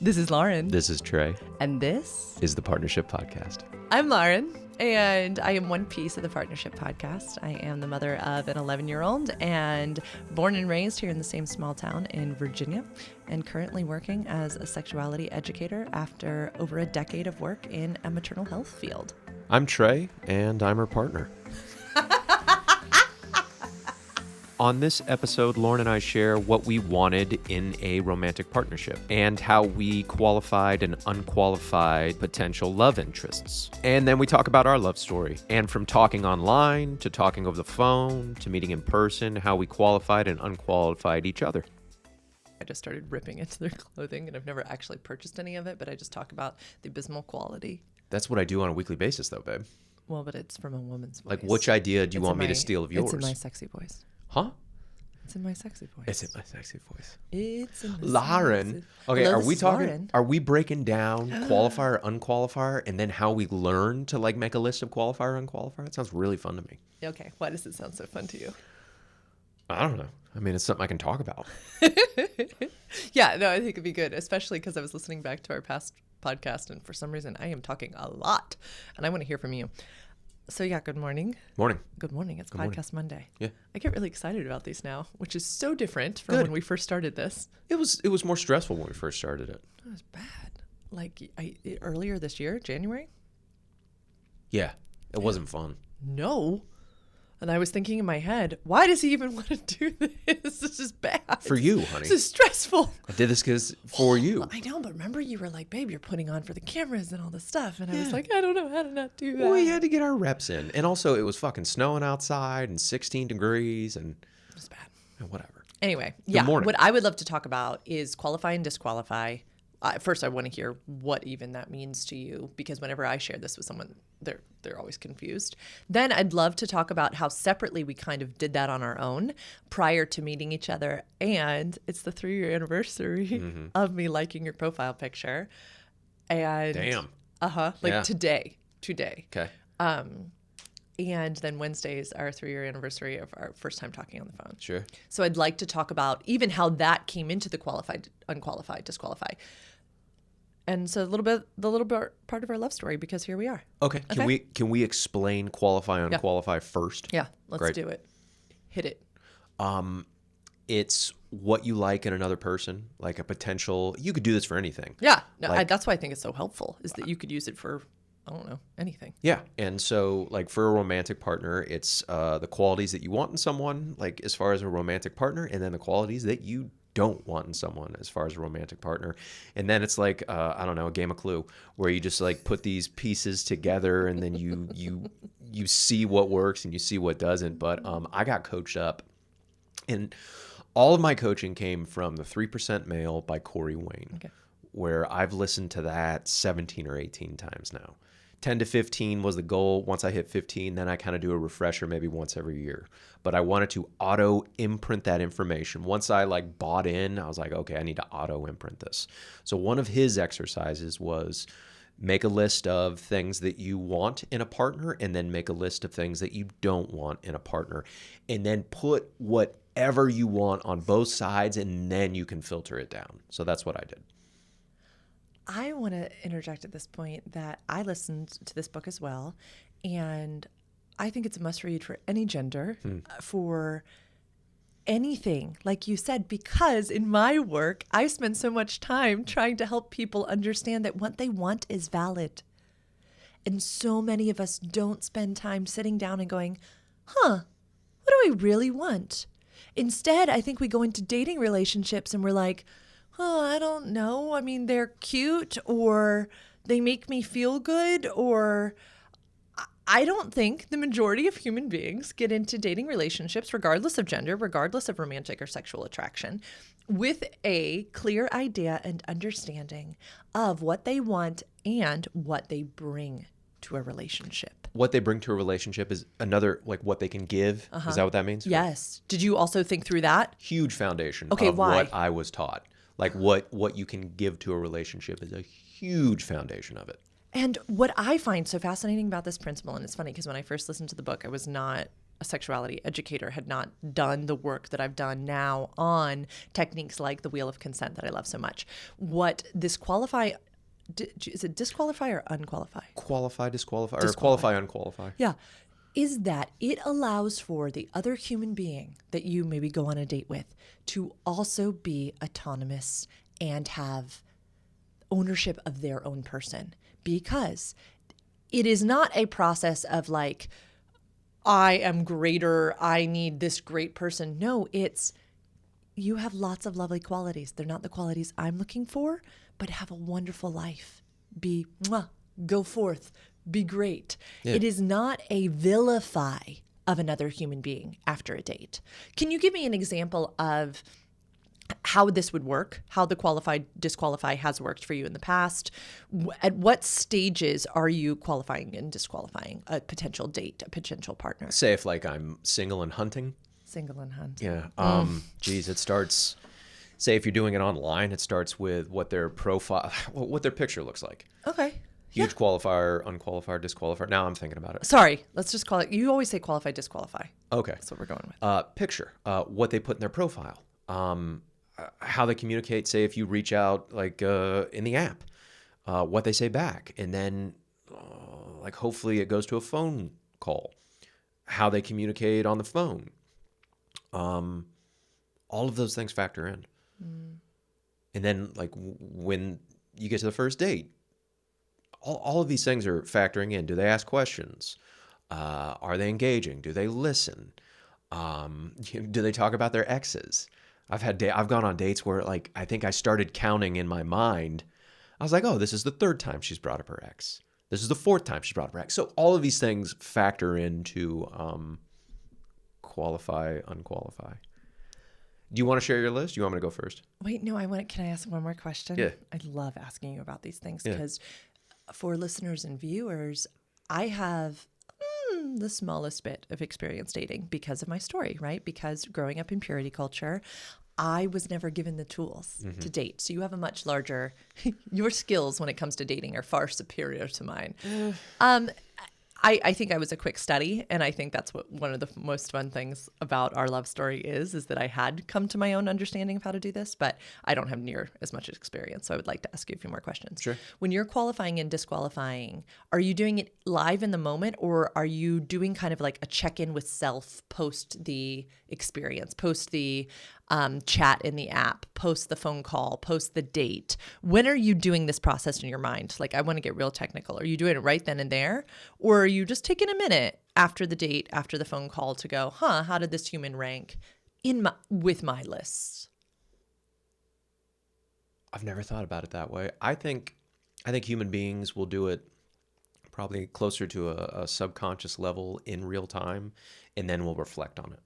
This is Lauren. This is Trey. And this is the Partnership Podcast. I'm Lauren, and I am one piece of the Partnership Podcast. I am the mother of an 11-year-old and born and raised here in the same small town in Virginia, and currently working as a sexuality educator after over a decade of work in a maternal health field. I'm Trey, and I'm her partner. On this episode, Lauren and I share what we wanted in a romantic partnership and how we qualified and unqualified potential love interests. And then we talk about our love story, and from talking online to talking over the phone to meeting in person, how we qualified and unqualified each other. I just started ripping into their clothing, and I've never actually purchased any of it, but I just talk about the abysmal quality. That's what I do on a weekly basis, though, babe. Well, but it's from a woman's voice. Like, which idea do you want me to steal of yours? It's in my sexy voice. Huh? It's in my sexy voice. It's in my sexy voice. It's in my Lauren. sexy... Okay, Hello, are we talking? Lauren. Are we breaking down qualifier, unqualifier, and then how we learn to like make a list of qualifier, unqualifier? That sounds really fun to me. Okay, why does it sound so fun to you? I don't know. I mean, it's something I can talk about. Yeah, no, I think it'd be good, especially because I was listening back to our past podcast, and for some reason I am talking a lot, and I want to hear from you. So yeah, good morning. Morning. Good morning. It's Good Podcast morning. Monday. Yeah. I get really excited about these now, which is so different from Good. when we first started this. It was more stressful when we first started it. It was bad. Like earlier this year, January? Yeah, it wasn't fun. No. And I was thinking in my head, why does he even want to do this? This is bad. For you, honey. This is stressful. I did this because for you. I know, but remember you were like, babe, you're putting on for the cameras and all this stuff. And I was like, I don't know how to not do that. Well, we had to get our reps in. And also, it was fucking snowing outside and 16 degrees and It was bad. Whatever. Anyway, Good morning. What I would love to talk about is qualify and disqualify. First, I want to hear what even that means to you, because whenever I share this with someone, they're always confused. Then I'd love to talk about how separately we kind of did that on our own prior to meeting each other. And it's the 3-year anniversary of me liking your profile picture. And Damn. Today. Okay. And then Wednesday is our 3-year anniversary of our first time talking on the phone. Sure. So I'd like to talk about even how that came into the qualified, unqualified, disqualify. And so the little bit part of our love story, because here we are. Okay. Can we explain qualify, unqualify first? Yeah, let's Great. do it. Hit it. It's what you like in another person, like a potential. You could do this for anything. Yeah, no, Like- that's why I think it's so helpful, is that you could use it for, I don't know, anything. Yeah. And so, like, for a romantic partner, it's the qualities that you want in someone, like, as far as a romantic partner, and then the qualities that you don't want in someone as far as a romantic partner. And then it's like, I don't know, a game of Clue, where you just, like, put these pieces together, and then you see what works and you see what doesn't. But I got coached up, and all of my coaching came from The 3% Male by Corey Wayne, where I've listened to that 17 or 18 times now. 10 to 15 was the goal. Once I hit 15, then I kind of do a refresher maybe once every year. But I wanted to auto imprint that information. Once I like bought in, I was like, okay, I need to auto imprint this. So one of his exercises was make a list of things that you want in a partner, and then make a list of things that you don't want in a partner, and then put whatever you want on both sides, and then you can filter it down. So that's what I did. I want to interject at this point that I listened to this book as well, and I think it's a must read for any gender, for anything, like you said, because in my work, I spend so much time trying to help people understand that what they want is valid. And so many of us don't spend time sitting down and going, what do I really want? Instead, I think we go into dating relationships and we're like, oh, I don't know. I mean, they're cute, or they make me feel good, or I don't think the majority of human beings get into dating relationships, regardless of gender, regardless of romantic or sexual attraction, with a clear idea and understanding of what they want and what they bring to a relationship. What they bring to a relationship is another, like, what they can give. Is that what that means? Yes. Did you also think through that? Huge foundation Okay, of why? what I was taught. Like, what you can give to a relationship is a huge foundation of it. And what I find so fascinating about this principle, and it's funny because when I first listened to the book, I was not a sexuality educator, had not done the work that I've done now on techniques like the wheel of consent that I love so much. What disqualify, is it disqualify or unqualify? Qualify, disqualify, or Disqualify. qualify, unqualify. Yeah. Is that it allows for the other human being that you maybe go on a date with to also be autonomous and have ownership of their own person, because it is not a process of like, I am greater, I need this great person. No, it's you have lots of lovely qualities. They're not the qualities I'm looking for, but have a wonderful life. Be, go forth, be great. Yeah. It is not a vilify of another human being after a date. Can you give me an example of how this would work, how the qualified disqualify has worked for you in the past? At what stages are you qualifying and disqualifying a potential date, a potential partner? Say if like I'm single and hunting. Single and hunt. Yeah. Geez, it starts, say if you're doing it online, it starts with what their profile, what their picture looks like. Okay. Huge qualifier, unqualified, disqualifier. Now I'm thinking about it. Sorry, let's just call it, you always say qualify, disqualify. Okay. That's what we're going with. Picture, what they put in their profile, how they communicate, say if you reach out like in the app, what they say back, and then like hopefully it goes to a phone call, how they communicate on the phone. All of those things factor in. And then like when you get to the first date, all of these things are factoring in. Do they ask questions? Are they engaging? Do they listen? Do they talk about their exes? I've gone on dates where like I think I started counting in my mind. I was like, oh, this is the third time she's brought up her ex. This is the fourth time she's brought up her ex. So all of these things factor into qualify, unqualify. Do you want to share your list? Do you want me to go first? Wait, no, can I ask one more question? Yeah. I love asking you about these things Yeah. because for listeners and viewers, I have the smallest bit of experience dating because of my story, right? Because growing up in purity culture, I was never given the tools to date. So you have a much larger, your skills when it comes to dating are far superior to mine. I think I was a quick study, and I think that's what one of the most fun things about our love story is that I had come to my own understanding of how to do this, but I don't have near as much experience. So I would like to ask you a few more questions. Sure. When you're qualifying and disqualifying, are you doing it live in the moment, or are you doing kind of like a check-in with self post the experience, post the chat in the app, post the phone call, post the date? When are you doing this process in your mind? Like, I want to get real technical. Are you doing it right then and there? Or are you just taking a minute after the date, after the phone call to go, how did this human rank with my lists? I've never thought about it that way. I think human beings will do it probably closer to a subconscious level in real time, and then we'll reflect on it.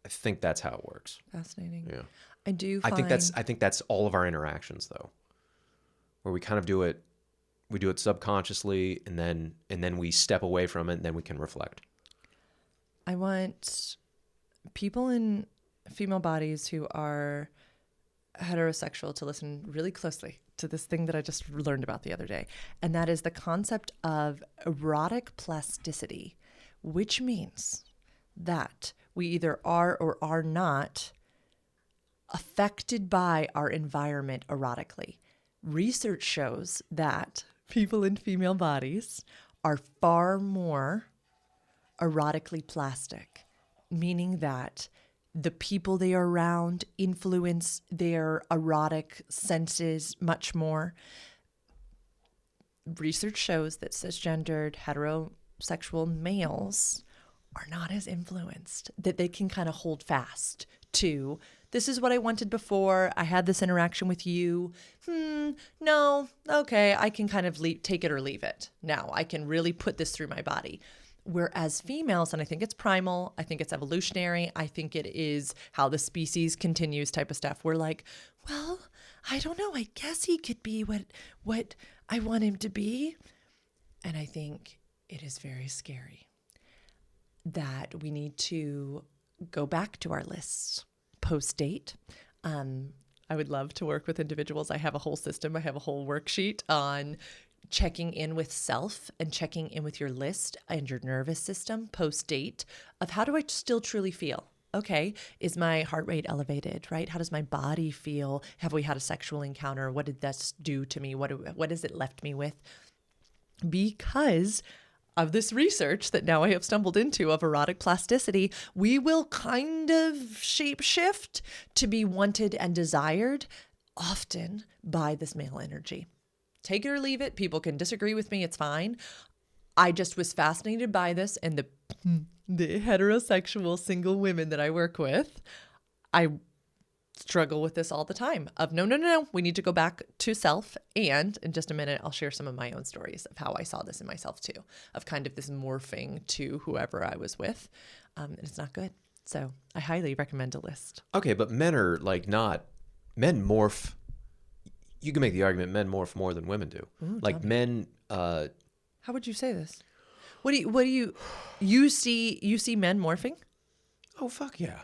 I think that's how it works. Fascinating. Yeah. I do I find... think that's all of our interactions though, where we kind of do it subconsciously, and then we step away from it, and then we can reflect. I want people in female bodies who are heterosexual to listen really closely to this thing that I just learned about the other day. And that is the concept of erotic plasticity, which means that we either are or are not affected by our environment erotically. Research shows that people in female bodies are far more erotically plastic, meaning that the people they are around influence their erotic senses much more. Research shows that cisgendered heterosexual males are not as influenced, that they can kind of hold fast to, this is what I wanted before, I had this interaction with you, no, okay, I can kind of take it or leave it. Now I can really put this through my body. Whereas females, and I think it's primal, I think it's evolutionary, I think it is how the species continues type of stuff. We're like, well, I don't know, I guess he could be what I want him to be. And I think it is very scary that we need to go back to our lists post-date. I would love to work with individuals. I have a whole system. I have a whole worksheet on checking in with self and checking in with your list and your nervous system post date of how do I still truly feel? Okay, is my heart rate elevated, right? How does my body feel? Have we had a sexual encounter? What did this do to me? What has it left me with? Because of this research that now I have stumbled into of erotic plasticity, we will kind of shape shift to be wanted and desired often by this male energy. Take it or leave it. People can disagree with me. It's fine. I just was fascinated by this, and the heterosexual single women that I work with, I struggle with this all the time of no, we need to go back to self. And in just a minute, I'll share some of my own stories of how I saw this in myself too, of kind of this morphing to whoever I was with. And it's not good. So I highly recommend a list. Okay, but men are like not, men morph. You can make the argument men morph more than women do. Ooh, like men, how would you say this? What do you see men morphing? oh, fuck yeah.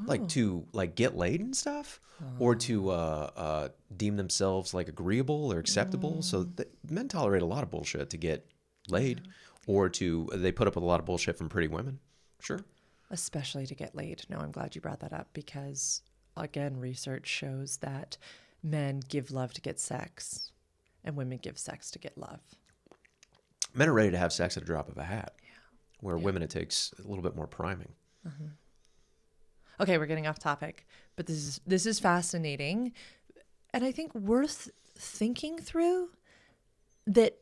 Like to like get laid and stuff, or to deem themselves like agreeable or acceptable. So men tolerate a lot of bullshit to get laid, or they put up with a lot of bullshit from pretty women. Sure. Especially to get laid. No, I'm glad you brought that up because, again, research shows that men give love to get sex and women give sex to get love. Men are ready to have sex at a drop of a hat, where women, it takes a little bit more priming. Okay, we're getting off topic, but this is fascinating, and I think worth thinking through that.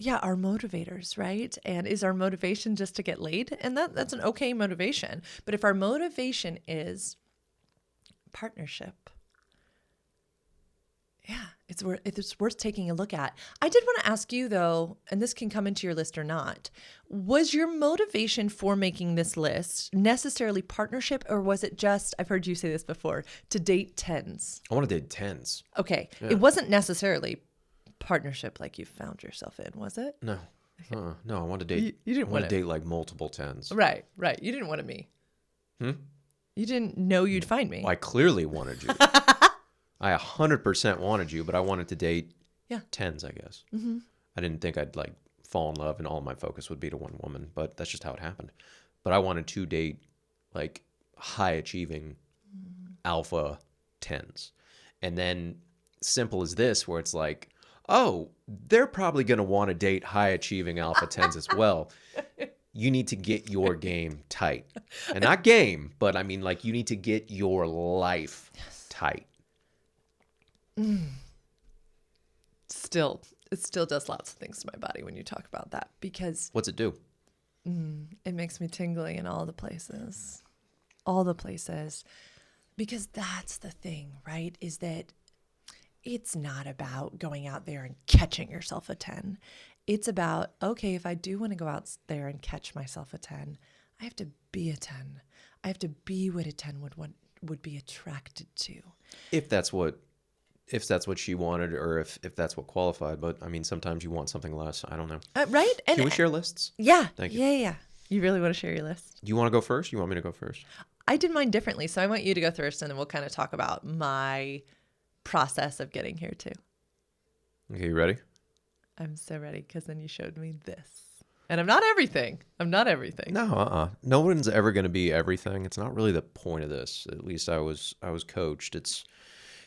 Yeah, our motivators, right? And is our motivation just to get laid? And that's an okay motivation. But if our motivation is partnership, yeah, it's worth taking a look at. I did want to ask you though, and this can come into your list or not, was your motivation for making this list necessarily partnership, or was it just, I've heard you say this before, to date tens? I want to date tens. Okay, it wasn't necessarily partnership like you found yourself in, was it? No. No, I want to date. You didn't want to date like multiple tens. Right. You didn't want me. You didn't know you'd find me. Well, I clearly wanted you. I 100% wanted you, but I wanted to date tens, I guess. I didn't think I'd like fall in love and all my focus would be to one woman, but that's just how it happened. But I wanted to date like high achieving alpha tens. And then simple as this, where it's like, oh, they're probably going to want to date high achieving alpha tens as well. You need to get your game tight. And not game, but I mean, like, you need to get your life tight. Still, it still does lots of things to my body when you talk about that, because What's it do? it makes me tingly in all the places. All the places. Because that's the thing, right? Is that it's not about going out there and catching yourself a 10. It's about, okay, if I do want to go out there and catch myself a 10, I have to be a 10. I have to be what a 10 would be attracted to. If that's what she wanted, or if that's what qualified. But I mean, sometimes you want something less. I don't know. Right? And can we share lists? Yeah. Thank you. Yeah. You really want to share your list? Do you want to go first? You want me to go first? I did mine differently, so I want you to go first, and then we'll kind of talk about my process of getting here too. Okay, you ready? I'm so ready, because then you showed me this. And I'm not everything. No, no one's ever going to be everything. It's not really the point of this. At least I was coached. It's,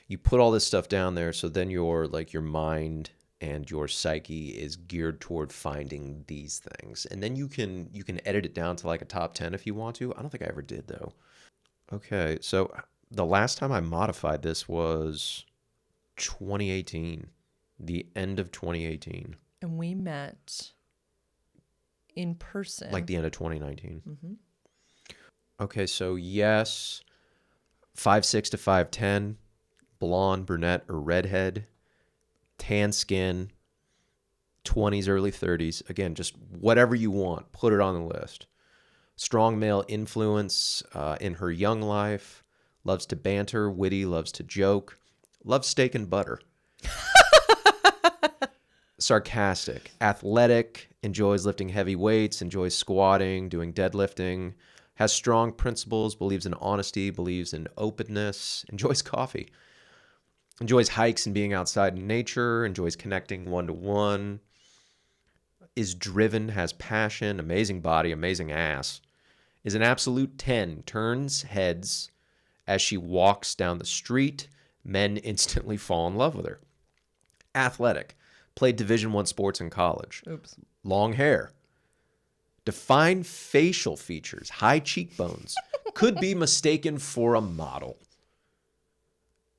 you put all this stuff down there, so then your mind and your psyche is geared toward finding these things. And then you can edit it down to like a top 10 if you want to. I don't think I ever did though. Okay, so the last time I modified this was 2018, the end of 2018. And we met in person. Like the end of 2019. Mm-hmm. Okay, so yes, 5'6" to 5'10", blonde, brunette, or redhead, tan skin, 20s, early 30s. Again, just whatever you want, put it on the list. Strong male influence in her young life, loves to banter, witty, loves to joke, loves steak and butter. Sarcastic, athletic, enjoys lifting heavy weights, enjoys squatting, doing deadlifting, has strong principles, believes in honesty, believes in openness, enjoys coffee. enjoys hikes and being outside in nature, enjoys connecting one-to-one, is driven, has passion, amazing body, amazing ass, is an absolute 10, turns heads as she walks down the street. Men instantly fall in love with her. Athletic, played Division I sports in college. Oops. Long hair. Defined facial features, high cheekbones, could be mistaken for a model.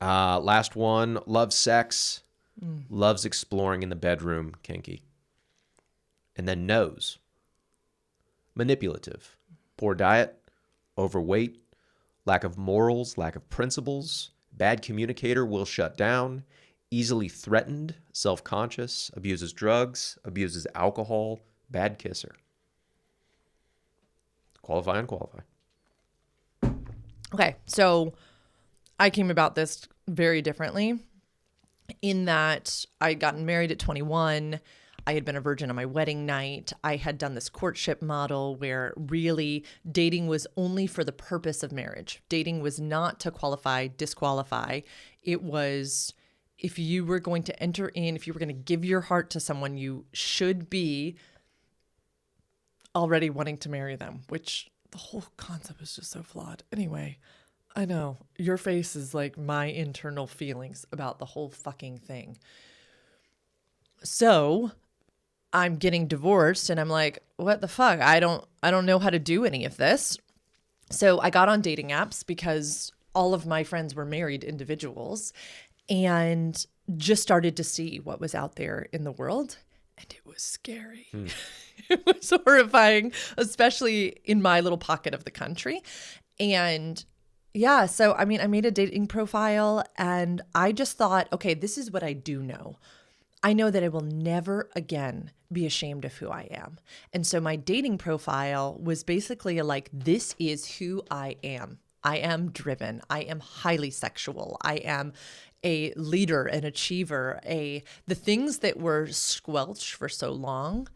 Last one, loves sex, loves exploring in the bedroom, kinky. And then nose. Manipulative, poor diet, overweight, lack of morals, lack of principles, bad communicator, will shut down, easily threatened, self-conscious, abuses drugs, abuses alcohol, bad kisser. Qualify, unqualify. Okay, so I came about this very differently in that I had gotten married at 21. I had been a virgin on my wedding night. I had done this courtship model where really dating was only for the purpose of marriage. Dating was not to qualify, disqualify. It was if you were going to enter in, if you were going to give your heart to someone, you should be already wanting to marry them, which the whole concept is just so flawed. Anyway, I know your face is like my internal feelings about the whole fucking thing. So I'm getting divorced and I'm like, what the fuck? I don't know how to do any of this. So I got on dating apps because all of my friends were married individuals and just started to see what was out there in the world. And it was scary. It was horrifying, especially in my little pocket of the country. And yeah, so I mean, I made a dating profile and I just thought, okay, this is what I do know. I know that I will never again be ashamed of who I am. And so my dating profile was basically like, this is who I am. I am driven. I am highly sexual. I am a leader, an achiever, the things that were squelched for so long,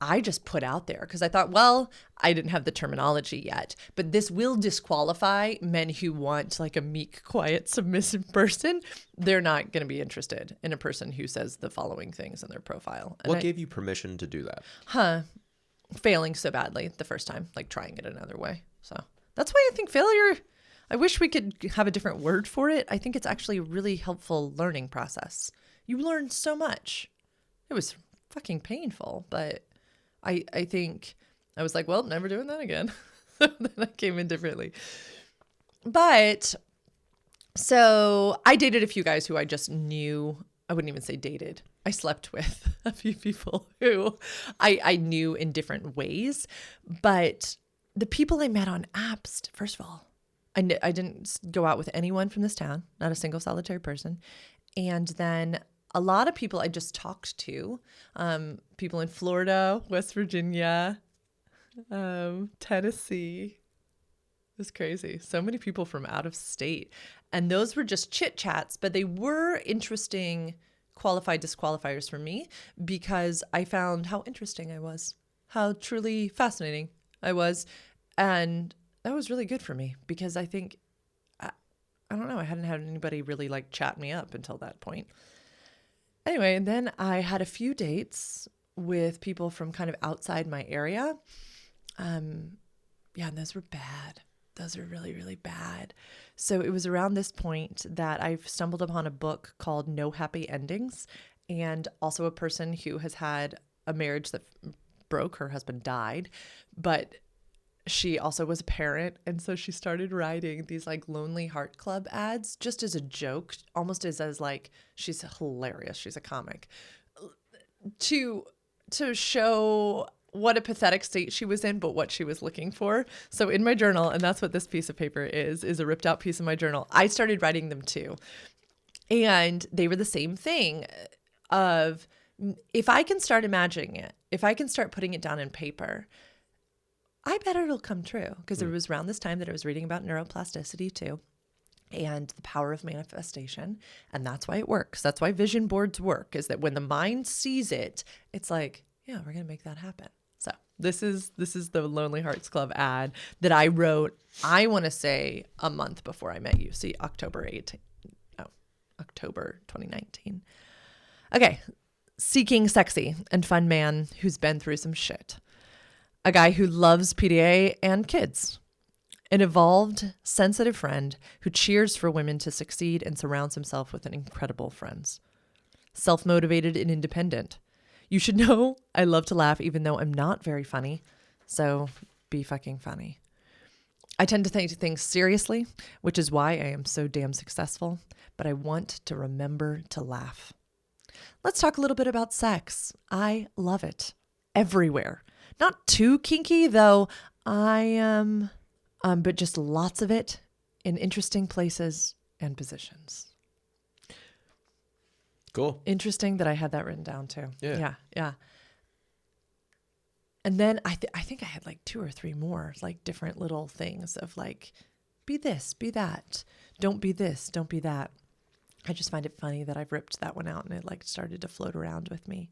I just put out there because I thought, well, I didn't have the terminology yet, but this will disqualify men who want like a meek, quiet, submissive person. They're not going to be interested in a person who says the following things in their profile. And What gave you permission to do that? Failing so badly the first time, like trying it another way. So that's why I think failure, I wish we could have a different word for it. I think it's actually a really helpful learning process. You learn so much. It was fucking painful, but I think I was like, well, never doing that again. So then I came in differently. But so I dated a few guys who I just knew. I wouldn't even say dated. I slept with a few people who I knew in different ways. But the people I met on apps, first of all, I didn't go out with anyone from this town, not a single solitary person. And then a lot of people I just talked to, people in Florida, West Virginia, Tennessee. It was crazy. So many people from out of state. And those were just chit chats, but they were interesting qualified disqualifiers for me because I found how interesting I was, how truly fascinating I was. And that was really good for me because I think, I don't know, I hadn't had anybody really like chat me up until that point. Anyway, and then I had a few dates with people from kind of outside my area. And those were bad. Those are really, really bad. So it was around this point that I've stumbled upon a book called No Happy Endings, and also a person who has had a marriage that broke. Her husband died, but she also was a parent. And so she started writing these like Lonely Heart Club ads just as a joke, almost as like, she's hilarious. She's a comic to show what a pathetic state she was in, but what she was looking for. So in my journal, and that's what this piece of paper is a ripped out piece of my journal. I started writing them too. And they were the same thing of, if I can start imagining it, if I can start putting it down in paper, I bet it'll come true. Because it was around this time that I was reading about neuroplasticity too, and the power of manifestation. And that's why it works. That's why vision boards work, is that when the mind sees it, it's like, yeah, we're going to make that happen. So this is the Lonely Hearts Club ad that I wrote, I want to say a month before I met you. See, October October 2019. Okay, seeking sexy and fun man who's been through some shit. A guy who loves PDA and kids. An evolved, sensitive friend who cheers for women to succeed and surrounds himself with an incredible friends. Self-motivated and independent. You should know I love to laugh even though I'm not very funny. So be fucking funny. I tend to take things seriously, which is why I am so damn successful, but I want to remember to laugh. Let's talk a little bit about sex. I love it. Everywhere. Not too kinky, though I am, but just lots of it in interesting places and positions. Cool. Interesting that I had that written down too. Yeah. Yeah. And then I think I had like 2 or 3 more like different little things of like, be this, be that. Don't be this, don't be that. I just find it funny that I've ripped that one out and it like started to float around with me.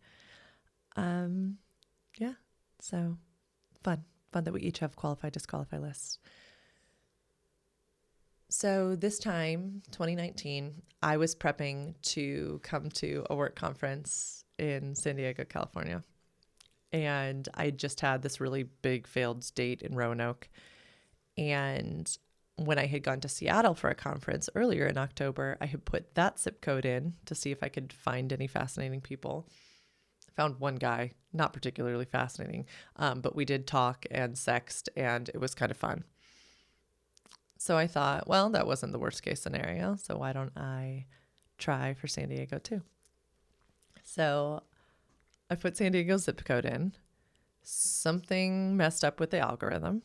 Yeah. So fun that we each have qualify, disqualify lists. So this time, 2019, I was prepping to come to a work conference in San Diego, California. And I just had this really big failed date in Roanoke. And when I had gone to Seattle for a conference earlier in October, I had put that zip code in to see if I could find any fascinating people. I found one guy, not particularly fascinating, but we did talk and sext, and it was kind of fun. So I thought, well, that wasn't the worst case scenario, so why don't I try for San Diego too? So I put San Diego zip code in. Something messed up with the algorithm,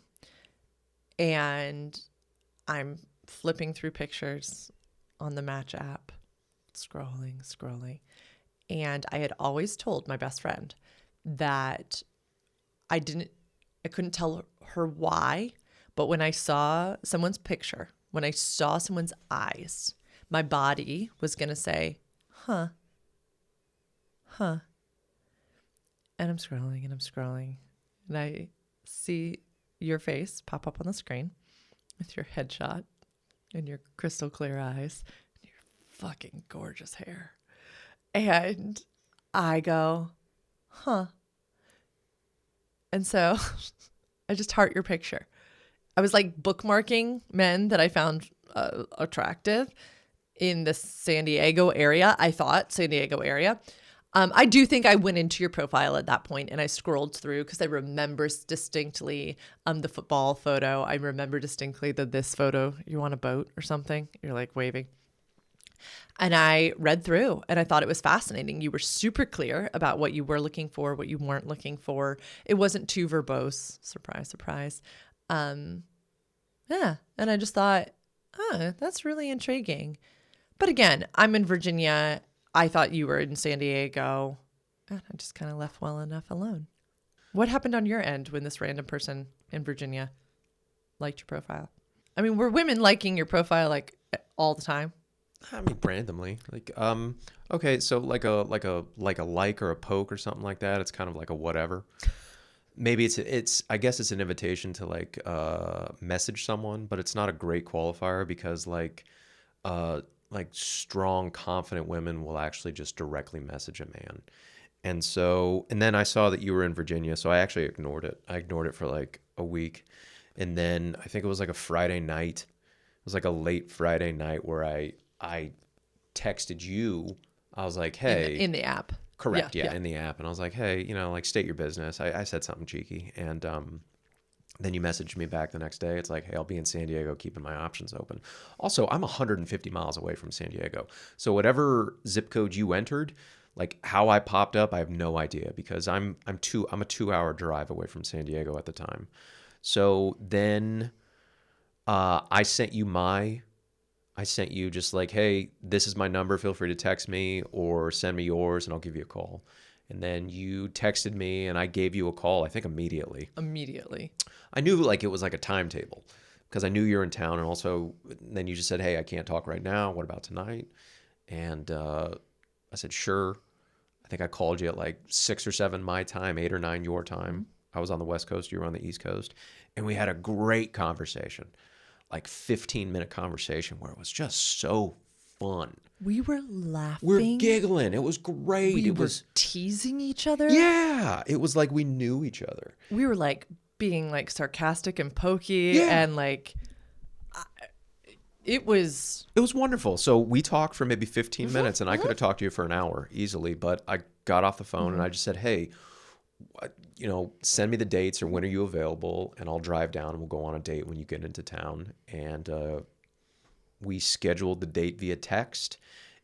and I'm flipping through pictures on the Match app, scrolling. And I had always told my best friend that I couldn't tell her why, but when I saw someone's picture, when I saw someone's eyes, my body was going to say, huh. And I'm scrolling, and I see your face pop up on the screen with your headshot and your crystal clear eyes and your fucking gorgeous hair. And I go, huh. And so I just heart your picture. I was like bookmarking men that I found attractive in the San Diego area. I thought San Diego area. I do think I went into your profile at that point and I scrolled through because I remember distinctly the football photo. I remember distinctly this photo. You're on a boat or something. You're like waving. And I read through and I thought it was fascinating. You were super clear about what you were looking for, what you weren't looking for. It wasn't too verbose. Surprise, surprise. Yeah. And I just thought, that's really intriguing. But again, I'm in Virginia. I thought you were in San Diego. And I just kind of left well enough alone. What happened on your end when this random person in Virginia liked your profile? I mean, were women liking your profile like all the time? I mean, randomly, like, okay, so like a like or a poke or something like that. It's kind of like a whatever. Maybe it's I guess it's an invitation to like message someone, but it's not a great qualifier because like strong, confident women will actually just directly message a man. And then I saw that you were in Virginia, so I actually ignored it. I ignored it for like a week, and then I think it was like a Friday night. It was like a late Friday night where I texted you. I was like, hey. In the app. Correct. Yeah, in the app. And I was like, hey, like state your business. I said something cheeky. And then you messaged me back the next day. It's like, hey, I'll be in San Diego keeping my options open. Also, I'm 150 miles away from San Diego. So whatever zip code you entered, like how I popped up, I have no idea because I'm a 2-hour drive away from San Diego at the time. So then I sent you just like, hey, this is my number. Feel free to text me or send me yours and I'll give you a call. And then you texted me and I gave you a call, I think immediately. I knew like it was like a timetable because I knew you're in town. And also then you just said, hey, I can't talk right now. What about tonight? And I said, sure. I think I called you at like 6 or 7 my time, 8 or 9 your time. I was on the West Coast. You were on the East Coast. And we had a great conversation. Like 15-minute conversation where it was just so fun. We were laughing. We're giggling. It was great. We It were was teasing each other. yeah. It was like we knew each other. We were like being like sarcastic and pokey Yeah. and like it was wonderful. So we talked for maybe 15 minutes, and I could have talked to you for an hour easily, but I got off the phone and I just said, hey, send me the dates or when are you available, and I'll drive down and we'll go on a date when you get into town. And we scheduled the date via text,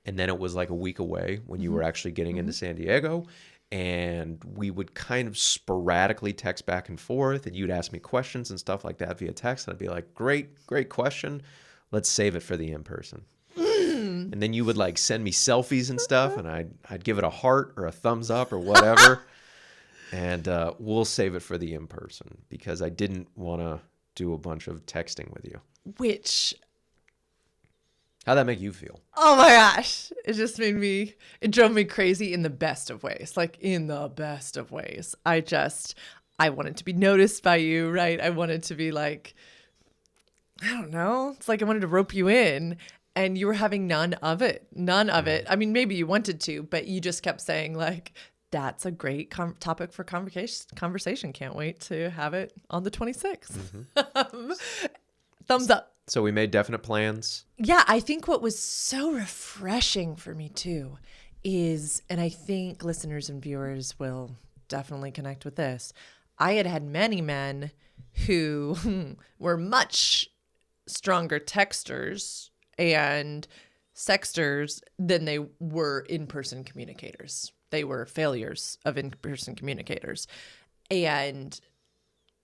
and then it was like a week away when you were actually getting into San Diego, and we would kind of sporadically text back and forth, and you'd ask me questions and stuff like that via text, and I'd be like, great question. Let's save it for the in-person. And then you would like send me selfies and stuff, and I'd give it a heart or a thumbs up or whatever. And we'll save it for the in-person because I didn't want to do a bunch of texting with you. which How'd that make you feel? oh my gosh, it drove me crazy in the best of ways. Like in the best of ways. I wanted to be noticed by you, right? I wanted to be like, I don't know. It's like I wanted to rope you in, and you were having none of it. None of it. I mean, maybe you wanted to, but you just kept saying like, that's a great topic for conversation. Can't wait to have it on the 26th. Thumbs up. So we made definite plans. Yeah, I think what was so refreshing for me too is, and I think listeners and viewers will definitely connect with this, I had many men who were much stronger texters and sexters than they were in-person communicators. They were failures of in-person communicators. And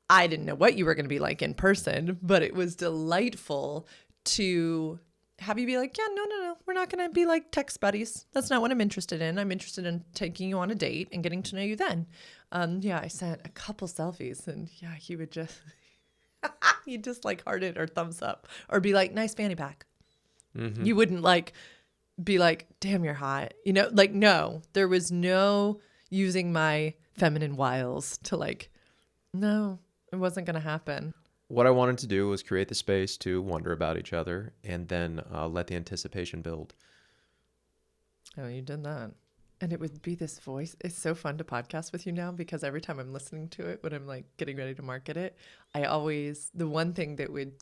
I didn't know what you were going to be like in person, but it was delightful to have you be like, yeah, no, we're not going to be like text buddies. That's not what I'm interested in. I'm interested in taking you on a date and getting to know you then. Yeah, I sent a couple selfies, and yeah, he would just, he'd just like heart it or thumbs up or be like, nice fanny pack. You wouldn't like be like, damn, you're hot. Like, no, there was no using my feminine wiles to like, no, it wasn't going to happen. What I wanted to do was create the space to wonder about each other and then let the anticipation build. Oh, you did that. And it would be this voice. It's so fun to podcast with you now because every time I'm listening to it, when I'm like getting ready to market it, the one thing that would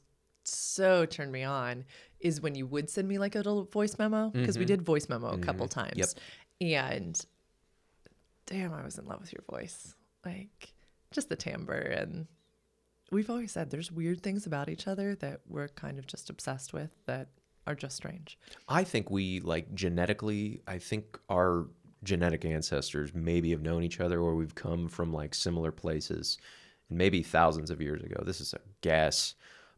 so turn me on is when you would send me like a little voice memo, because we did voice memo a couple times. And damn, I was in love with your voice. Like just the timbre. And we've always said there's weird things about each other that we're kind of just obsessed with that are just strange. I think we genetically, our genetic ancestors maybe have known each other, or we've come from like similar places maybe thousands of years ago. This is a guess,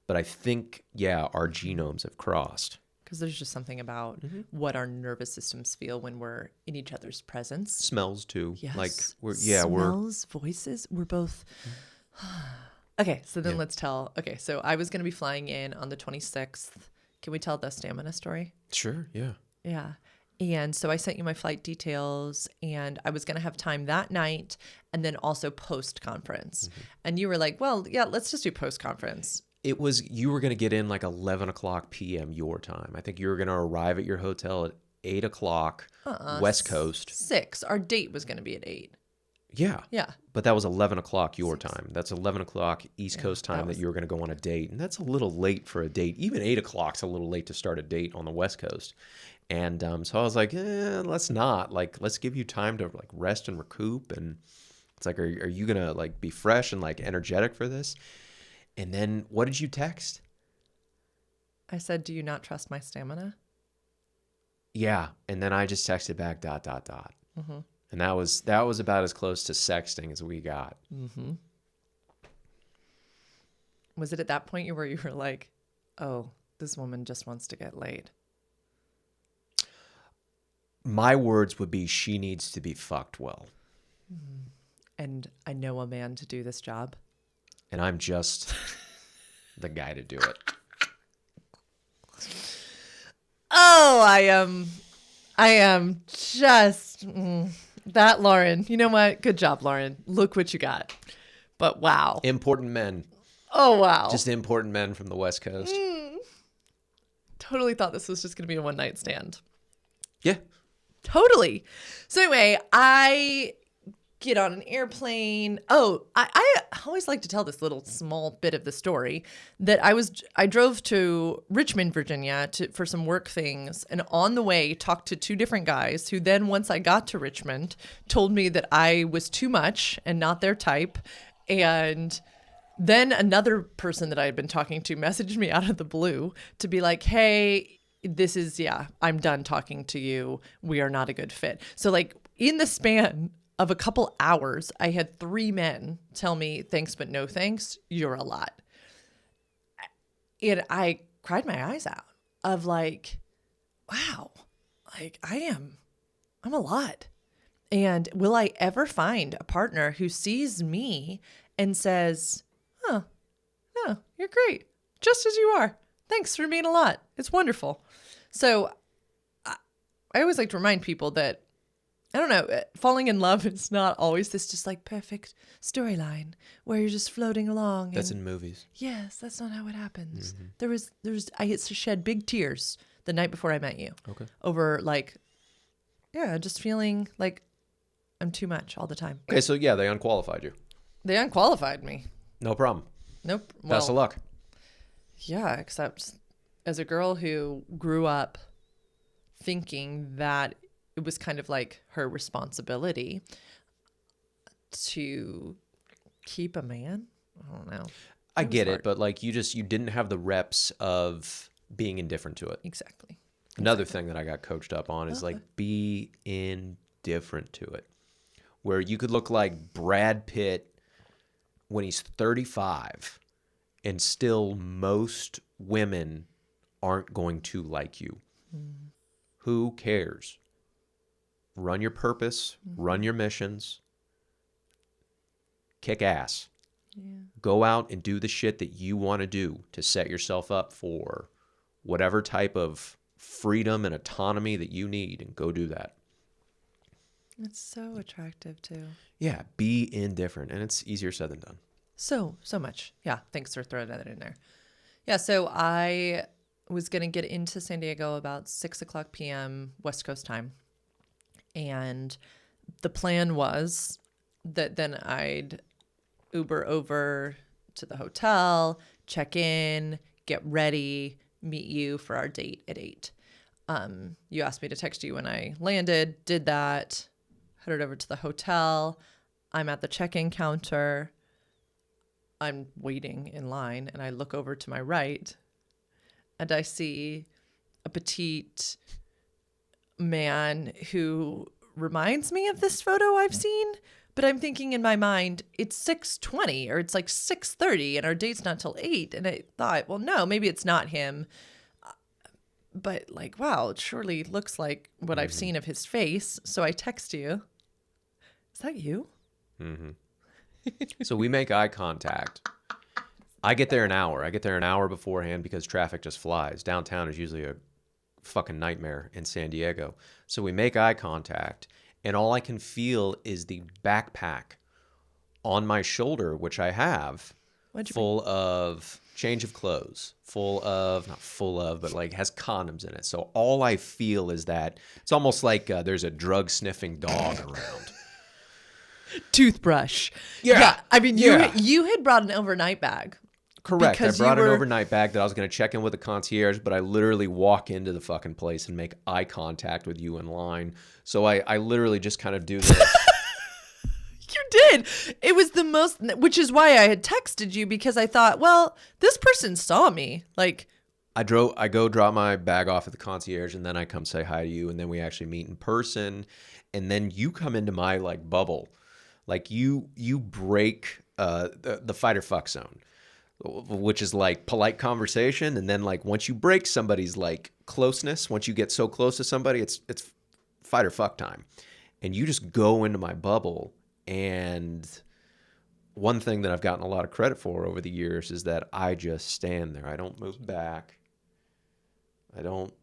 but I think, our genomes have crossed. Because there's just something about what our nervous systems feel when we're in each other's presence. Smells too. Yes. Like Smells, voices. We're both. Okay, so then let's tell. Okay, so I was going to be flying in on the 26th. Can we tell the stamina story? Sure, yeah. Yeah. And so I sent you my flight details, and I was going to have time that night and then also post-conference. And you were like, well, yeah, let's just do post-conference. You were going to get in like 11 o'clock p.m. your time. I think you were going to arrive at your hotel at 8 o'clock West Coast. 6. Our date was going to be at 8. Yeah. Yeah. But that was 11 o'clock your time. That's 11 o'clock East Coast time that you were going to go on a date. And that's a little late for a date. Even 8 o'clock's a little late to start a date on the West Coast. And so I was like, let's not. Like, let's give you time to like rest and recoup. And it's like, are you going to like be fresh and like energetic for this? And then what did you text? I said, do you not trust my stamina? Yeah. And then I just texted back ... And that was about as close to sexting as we got. Was it at that point where you were like, oh, this woman just wants to get laid? My words would be, she needs to be fucked well. And I know a man to do this job. And I'm just the guy to do it. Oh, I am just... that, Lauren. You know what? Good job, Lauren. Look what you got. But wow. Important men. Oh, wow. Just important men from the West Coast. Totally thought this was just going to be a one-night stand. Yeah. Totally. So anyway, I get on an airplane. Oh, I always like to tell this little small bit of the story that I drove to Richmond, Virginia for some work things. And on the way talked to two different guys who then, once I got to Richmond, told me that I was too much and not their type. And then another person that I had been talking to messaged me out of the blue to be like, hey, I'm done talking to you. We are not a good fit. So like in the span of a couple hours, I had 3 men tell me, thanks, but no thanks. You're a lot. And I cried my eyes out of like, wow, like I'm a lot. And will I ever find a partner who sees me and says, oh, no, you're great. Just as you are. Thanks for being a lot. It's wonderful. So I always like to remind people that, I don't know, falling in love is not always this just like perfect storyline where you're just floating along. That's in movies. Yes, that's not how it happens. I had to shed big tears the night before I met you. Okay. Over like, yeah, just feeling like I'm too much all the time. Okay, so yeah, they unqualified you. They unqualified me. No problem. Nope. Best of luck. Yeah, except as a girl who grew up thinking that it was kind of like her responsibility to keep a man. I don't know. I get it, but like you didn't have the reps of being indifferent to it. Exactly. Another thing that I got coached up on is like be indifferent to it. Where you could look like Brad Pitt when he's 35 and still most women aren't going to like you. Who cares? Run your purpose, run your missions, kick ass. Yeah. Go out and do the shit that you want to do to set yourself up for whatever type of freedom and autonomy that you need, and go do that. It's so attractive too. Yeah, be indifferent, and it's easier said than done. So much. Yeah, thanks for throwing that in there. Yeah, so I was going to get into San Diego about 6:00 p.m. West Coast time. And the plan was that then I'd Uber over to the hotel, check in, get ready, meet you for our date at 8. You asked me to text you when I landed, did that, headed over to the hotel. I'm at the check-in counter. I'm waiting in line, and I look over to my right, and I see a petite man who reminds me of this photo I've seen, but I'm thinking in my mind, it's 6:20 or it's like 6:30 and our date's not till 8. And I thought, well, no, maybe it's not him. But like, wow, it surely looks like what I've seen of his face. So I text you. Is that you? Mm-hmm. So we make eye contact. I get there an hour. I get there an hour beforehand because traffic just flies. Downtown is usually a fucking nightmare in San Diego. So we make eye contact, and all I can feel is the backpack on my shoulder, which I have, full of change of clothes, not full of, but like has condoms in it. So all I feel is that it's almost like there's a drug sniffing dog around. Toothbrush. Yeah. I mean, you had brought an overnight bag. Correct. I brought an overnight bag that I was going to check in with the concierge, but I literally walk into the fucking place and make eye contact with you in line. So I literally just kind of do this. You did. It was the most, which is why I had texted you, because I thought, well, this person saw me. Like, I go drop my bag off at the concierge, and then I come say hi to you, and then we actually meet in person, and then you come into my like bubble. Like you break the fight or fuck zone, which is like polite conversation. And then like once you break somebody's like closeness, once you get so close to somebody, it's fight or fuck time. And you just go into my bubble. And one thing that I've gotten a lot of credit for over the years is that I just stand there. I don't move back. I don't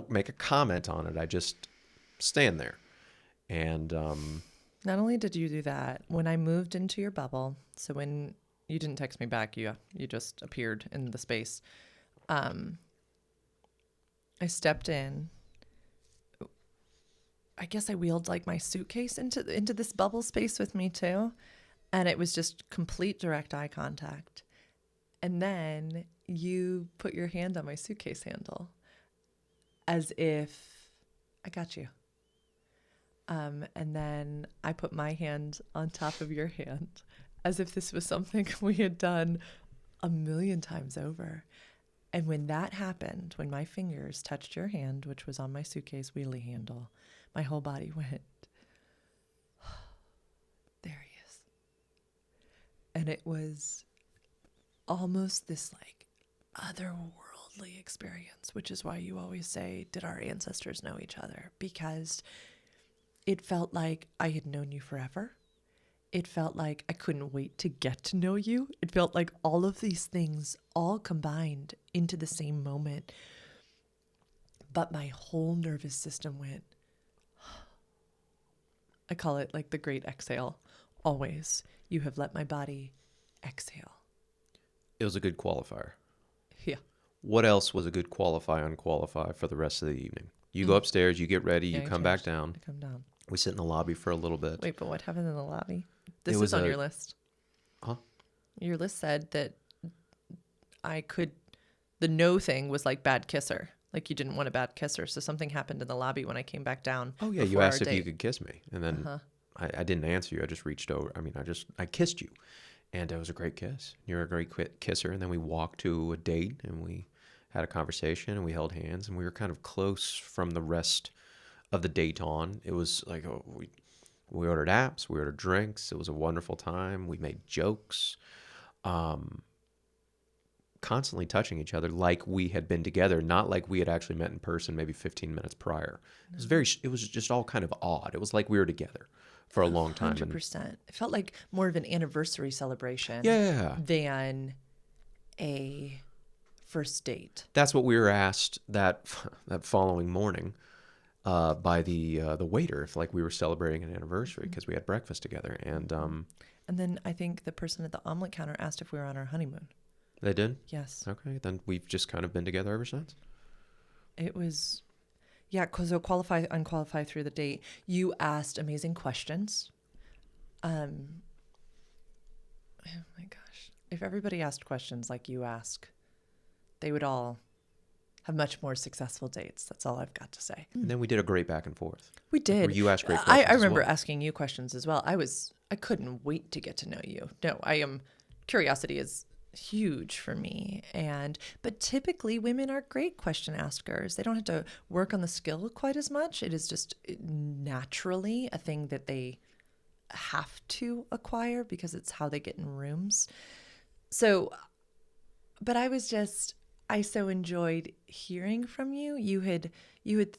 make a comment on it. I just stand there. And not only did you do that, when I moved into your bubble, so when you didn't text me back, you just appeared in the space. I stepped in, I guess I wheeled like my suitcase into this bubble space with me too. And it was just complete direct eye contact. And then you put your hand on my suitcase handle as if I got you. And then I put my hand on top of your hand as if this was something we had done a million times over. And when that happened, when my fingers touched your hand, which was on my suitcase wheelie handle, my whole body went, there he is. And it was almost this like otherworldly experience, which is why you always say, did our ancestors know each other? Because it felt like I had known you forever. It felt like I couldn't wait to get to know you. It felt like all of these things all combined into the same moment. But my whole nervous system went, I call it like the great exhale. Always, you have let my body exhale. It was a good qualifier. Yeah. What else was a good unqualify for the rest of the evening? You go upstairs, you get ready, you come back down. I come down. We sit in the lobby for a little bit. Wait, but what happened in the lobby? This was is on your list. Huh? Your list said that the no thing was like bad kisser. Like you didn't want a bad kisser. So something happened in the lobby when I came back down. Oh, yeah. You asked if you could kiss me. And then I didn't answer you. I just reached over. I mean, I kissed you. And it was a great kiss. You're a great kisser. And then we walked to a date and we had a conversation and we held hands and we were kind of close from the rest of the date on. It was like we ordered apps, we ordered drinks. It was a wonderful time. We made jokes, constantly touching each other like we had been together, not like we had actually met in person maybe 15 minutes prior. It was just all kind of odd. It was like we were together for a long time. 100%. It felt like more of an anniversary celebration than a first date. That's what we were asked that following morning by the waiter, if like we were celebrating an anniversary because we had breakfast together. And then I think the person at the omelet counter asked if we were on our honeymoon. They did? Yes. Okay, then we've just kind of been together ever since. It was, yeah, because qualify, unqualify through the date. You asked amazing questions. Oh my gosh. If everybody asked questions like you ask, they would all have much more successful dates. That's all I've got to say. And then we did a great back and forth. We did. Where you asked great questions. I remember asking you questions as well. I couldn't wait to get to know you. No, curiosity is huge for me. But typically women are great question askers. They don't have to work on the skill quite as much. It is just naturally a thing that they have to acquire because it's how they get in rooms. So, but I so enjoyed hearing from you. You had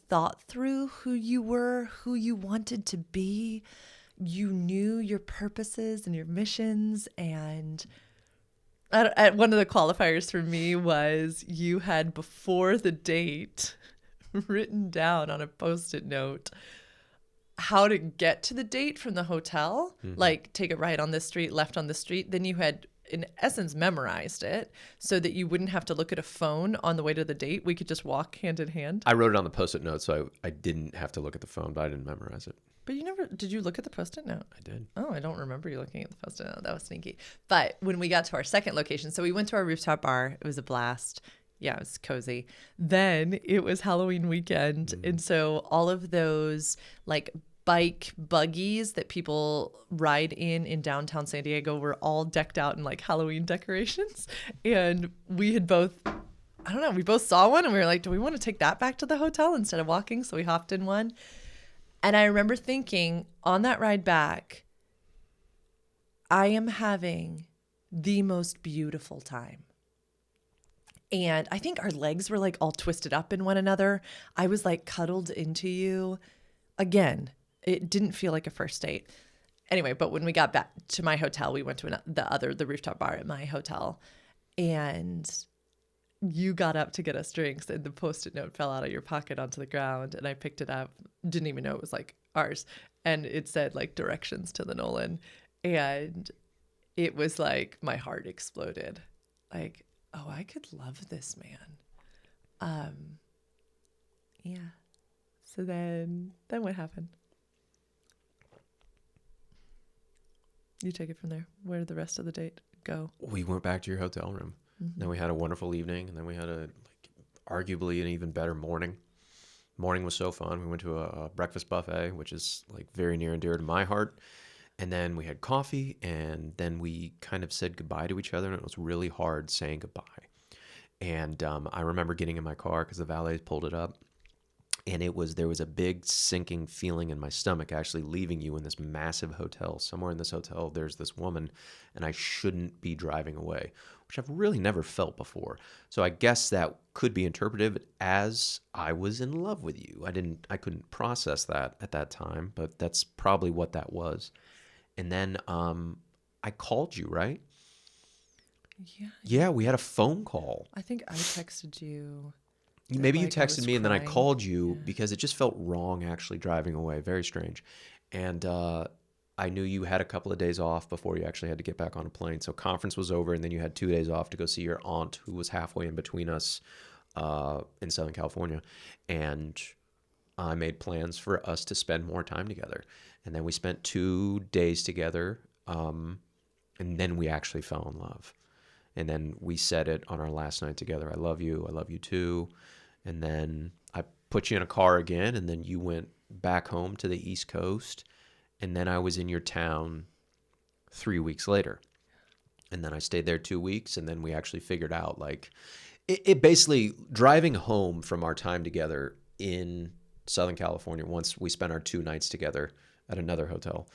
thought through who you were, who you wanted to be. You knew your purposes and your missions. And one of the qualifiers for me was you had, before the date, written down on a Post-it note how to get to the date from the hotel, like take a right on this street, left on the street. Then you had, in essence, memorized it so that you wouldn't have to look at a phone on the way to the date. We could just walk hand in hand. I wrote it on the Post-it note, so I didn't have to look at the phone, but I didn't memorize it. But did you look at the Post-it note? I did. Oh, I don't remember you looking at the Post-it note. That was sneaky. But when we got to our second location, so we went to our rooftop bar. It was a blast. Yeah, it was cozy. Then it was Halloween weekend. And so all of those like bike buggies that people ride in downtown San Diego were all decked out in like Halloween decorations. And we had both, I don't know, we both saw one and we were like, do we want to take that back to the hotel instead of walking? So we hopped in one. And I remember thinking on that ride back, I am having the most beautiful time. And I think our legs were like all twisted up in one another. I was like cuddled into you. Again, it didn't feel like a first date. Anyway, but when we got back to my hotel, we went to the rooftop bar at my hotel. And you got up to get us drinks and the Post-it note fell out of your pocket onto the ground. And I picked it up, didn't even know it was like ours. And it said like directions to the Nolan. And it was like my heart exploded. Like, oh, I could love this man. Yeah. So then what happened? You take it from there. Where did the rest of the date go? We went back to your hotel room. Then we had a wonderful evening, and then we had arguably an even better morning. Morning was so fun. We went to a breakfast buffet, which is like very near and dear to my heart. And then we had coffee, and then we kind of said goodbye to each other, and it was really hard saying goodbye. And I remember getting in my car because the valet pulled it up, and there was a big sinking feeling in my stomach actually leaving you in this massive hotel. Somewhere in this hotel, there's this woman, and I shouldn't be driving away, which I've really never felt before. So I guess that could be interpreted as I was in love with you. I couldn't process that at that time, but that's probably what that was. And then I called you, right? Yeah. Yeah, we had a phone call. I think I texted you. Maybe you Like, I was texted me and then I crying. called you because it just felt wrong actually driving away. Very strange. And I knew you had a couple of days off before you actually had to get back on a plane. So conference was over, and then you had 2 days off to go see your aunt, who was halfway in between us in Southern California. And I made plans for us to spend more time together. And then we spent 2 days together, and then we actually fell in love. And then we said it on our last night together. I love you too. And then I put you in a car again, and then you went back home to the East Coast. And then I was in your town 3 weeks later. And then I stayed there 2 weeks, and then we actually figured out, like, it basically, driving home from our time together in Southern California, once we spent our 2 nights together at another hotel,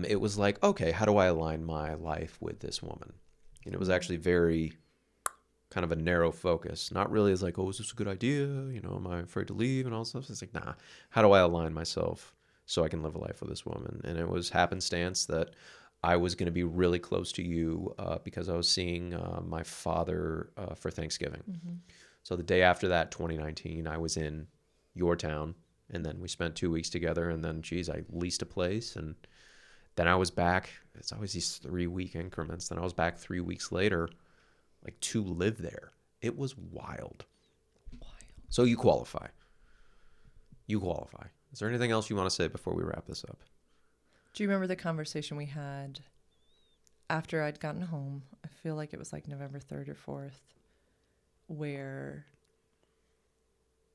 it was like, okay, how do I align my life with this woman? And it was actually very kind of a narrow focus. Not really as like, oh, is this a good idea? You know, am I afraid to leave and all this stuff? It's like, nah, how do I align myself so I can live a life with this woman? And it was happenstance that I was going to be really close to you because I was seeing my father for Thanksgiving. So the day after that, 2019, I was in your town, and then we spent 2 weeks together, and then, geez, I leased a place, and then I was back. It's always these 3-week increments. Then I was back 3 weeks later, like, to live there. It was wild. So you qualify. Is there anything else you want to say before we wrap this up? Do you remember the conversation we had after I'd gotten home? I feel like it was like November 3rd or 4th, where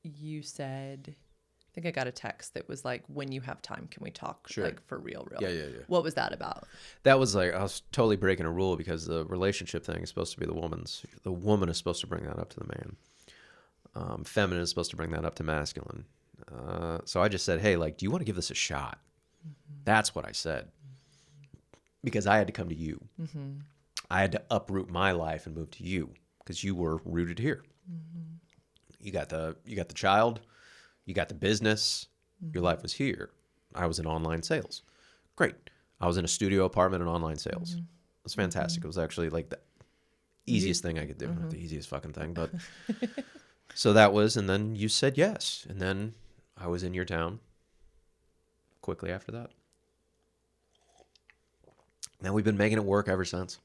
you said, I think I got a text that was like, when you have time, can we talk? Sure. Like, for real. Yeah. What was that about? That was like, I was totally breaking a rule because the relationship thing is supposed to be the woman's. The woman is supposed to bring that up to the man. Feminine is supposed to bring that up to masculine. So I just said, hey, like, do you want to give this a shot? That's what I said. Because I had to come to you. I had to uproot my life and move to you because you were rooted here. You got the child, you got the business, your life was here. I was in online sales. Great. I was in a studio apartment in online sales. It was fantastic. It was actually like the easiest thing I could do. Not the easiest fucking thing, but so that was, and then you said yes. And then I was in your town quickly after that. Now we've been making it work ever since.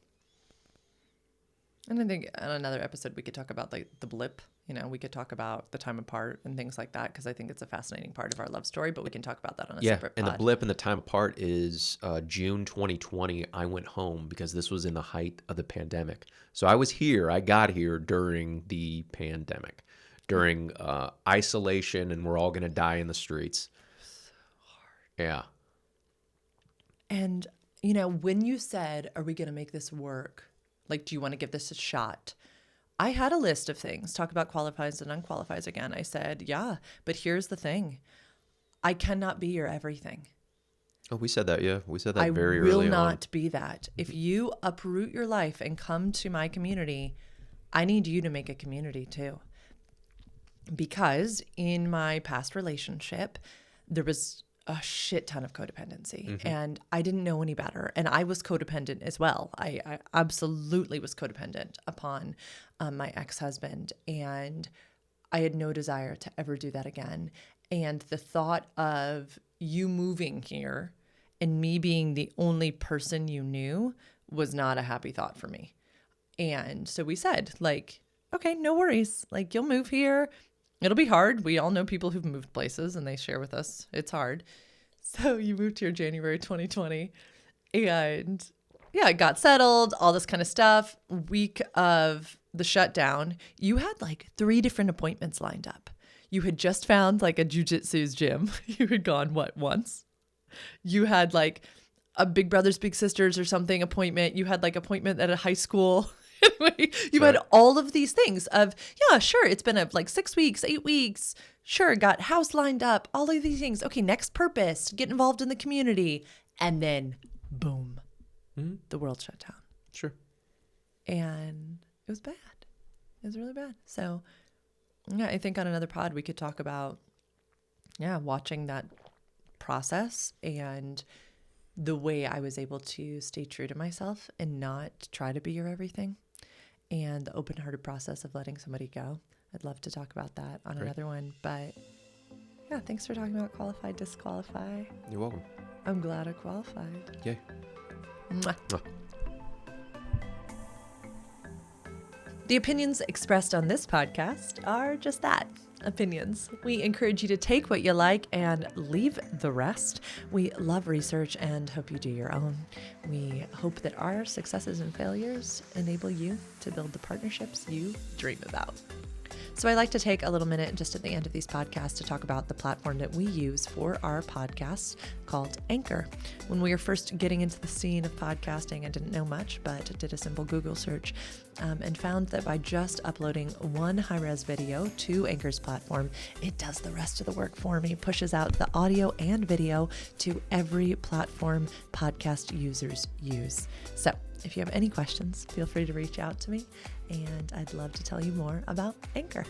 And I think on another episode, we could talk about like the blip. You know, we could talk about the time apart and things like that, because I think it's a fascinating part of our love story, but we can talk about that on a separate pod. And the blip and the time apart is June 2020. I went home because this was in the height of the pandemic. So I was here. I got here during the pandemic, during isolation, and we're all going to die in the streets. So hard. Yeah. And, you know, when you said, are we going to make this work? Like, do you want to give this a shot? I had a list of things, talk about qualifies and unqualifies again. I said, yeah, but here's the thing. I cannot be your everything. Oh, we said that, yeah. We said that very I early will on. not be that. If you uproot your life and come to my community, I need you to make a community too. Because in my past relationship, there was a shit ton of codependency, and I didn't know any better. And I was codependent as well. I absolutely was codependent upon my ex-husband, and I had no desire to ever do that again. And the thought of you moving here and me being the only person you knew was not a happy thought for me. And so we said, like, okay, no worries. Like, you'll move here. It'll be hard. We all know people who've moved places and they share with us. It's hard. So you moved here January 2020 and yeah, it got settled, all this kind of stuff. Week of the shutdown, you had like 3 different appointments lined up. You had just found like a jujitsu's gym. You had gone, once? You had like a Big Brothers Big Sisters or something appointment. You had like appointment at a high school. Anyway, you had all of these things of, yeah, sure, it's been like 6 weeks, 8 weeks. Sure, got house lined up, all of these things. Okay, next purpose, get involved in the community. And then, boom, the world shut down. Sure. And it was bad. It was really bad. So, yeah, I think on another pod we could talk about, watching that process and the way I was able to stay true to myself and not try to be your everything, and the open-hearted process of letting somebody go. I'd love to talk about that on another one. But yeah, thanks for talking about qualify, disqualify. You're welcome. I'm glad I qualified. Yay. Mwah. The opinions expressed on this podcast are just that, opinions. We encourage you to take what you like and leave the rest. We love research and hope you do your own. We hope that our successes and failures enable you to build the partnerships you dream about. So I like to take a little minute just at the end of these podcasts to talk about the platform that we use for our podcasts called Anchor. When we were first getting into the scene of podcasting, I didn't know much, but did a simple Google search and found that by just uploading one high-res video to Anchor's platform, it does the rest of the work for me, pushes out the audio and video to every platform podcast users use. So if you have any questions, feel free to reach out to me, and I'd love to tell you more about Anchor.